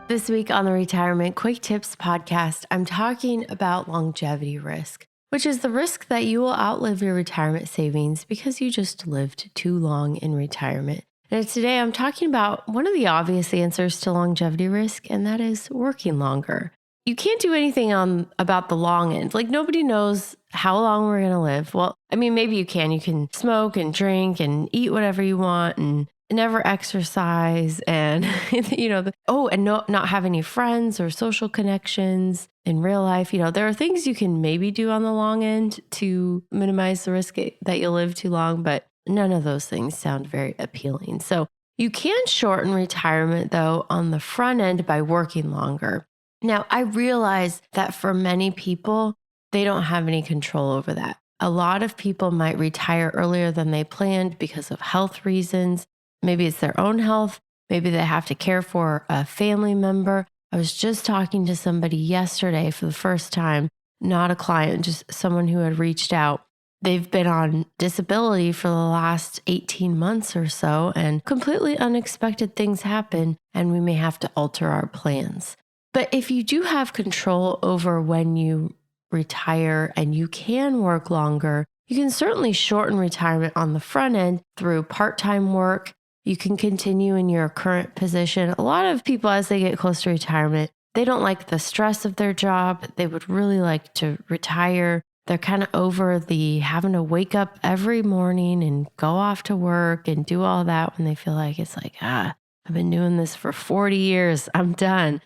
This week on the Retirement Quick Tips podcast, I'm talking about longevity risk, which is the risk that you will outlive your retirement savings because you just lived too long in retirement. And today I'm talking about one of the obvious answers to longevity risk, and that is working longer. You can't do anything about the long end. Like nobody knows how long we're going to live. Well, I mean, maybe you can. You can smoke and drink and eat whatever you want and never exercise and not have any friends or social connections in real life. There are things you can maybe do on the long end to minimize the risk that you'll live too long, but none of those things sound very appealing. So you can shorten retirement though on the front end by working longer. Now, I realize that for many people, they don't have any control over that. A lot of people might retire earlier than they planned because of health reasons. Maybe it's their own health. Maybe they have to care for a family member. I was just talking to somebody yesterday for the first time, not a client, just someone who had reached out. They've been on disability for the last 18 months or so, and completely unexpected things happen, and we may have to alter our plans. But if you do have control over when you retire and you can work longer, you can certainly shorten retirement on the front end through part-time work. You can continue in your current position. A lot of people, as they get close to retirement, they don't like the stress of their job. They would really like to retire. They're kind of over the having to wake up every morning and go off to work and do all that when they feel like it's like, I've been doing this for 40 years. I'm done.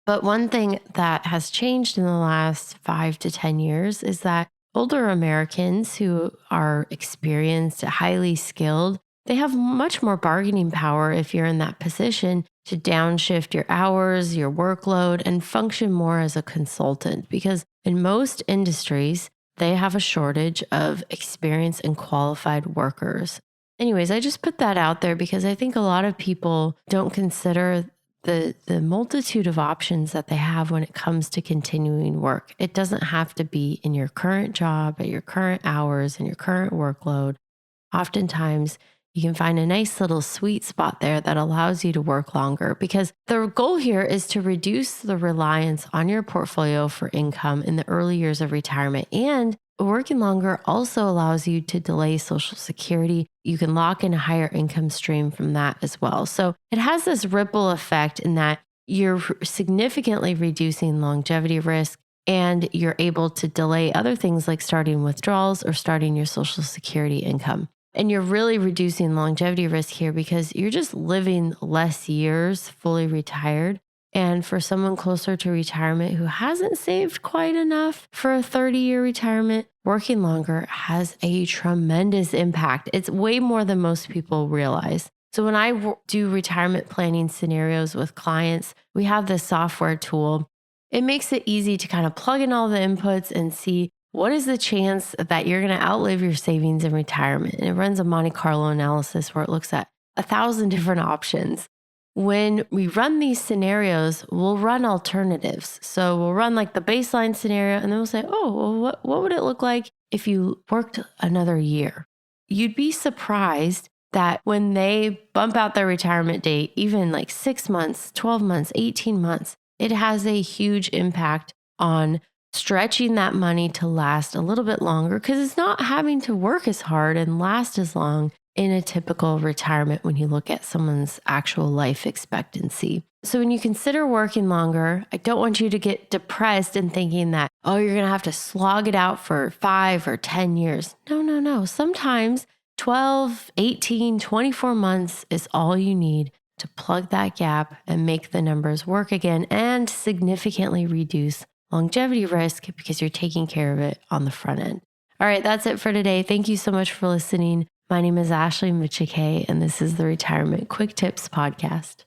But one thing that has changed in the last 5 to 10 years is that older Americans who are experienced, highly skilled, they have much more bargaining power if you're in that position to downshift your hours, your workload, and function more as a consultant. Because in most industries, they have a shortage of experienced and qualified workers. Anyways, I just put that out there because I think a lot of people don't consider the multitude of options that they have when it comes to continuing work. It doesn't have to be in your current job, at your current hours, and your current workload. Oftentimes, you can find a nice little sweet spot there that allows you to work longer, because the goal here is to reduce the reliance on your portfolio for income in the early years of retirement. And working longer also allows you to delay Social Security. You can lock in a higher income stream from that as well. So it has this ripple effect in that you're significantly reducing longevity risk, and you're able to delay other things like starting withdrawals or starting your Social Security income. And you're really reducing longevity risk here because you're just living less years fully retired. And for someone closer to retirement who hasn't saved quite enough for a 30-year retirement, working longer has a tremendous impact. It's way more than most people realize. So when I do retirement planning scenarios with clients, we have this software tool. It makes it easy to kind of plug in all the inputs and see what is the chance that you're going to outlive your savings in retirement. And it runs a Monte Carlo analysis where it looks at 1,000 different options. When we run these scenarios, we'll run alternatives. So we'll run like the baseline scenario, and then we'll say, what would it look like if you worked another year? You'd be surprised that when they bump out their retirement date, even like 6 months, 12 months, 18 months, it has a huge impact on stretching that money to last a little bit longer, because it's not having to work as hard and last as long in a typical retirement when you look at someone's actual life expectancy. So when you consider working longer, I don't want you to get depressed in thinking that, you're going to have to slog it out for 5 or 10 years. No. Sometimes 12, 18, 24 months is all you need to plug that gap and make the numbers work again and significantly reduce longevity risk because you're taking care of it on the front end. All right, that's it for today. Thank you so much for listening. My name is Ashley Michike, and this is the Retirement Quick Tips Podcast.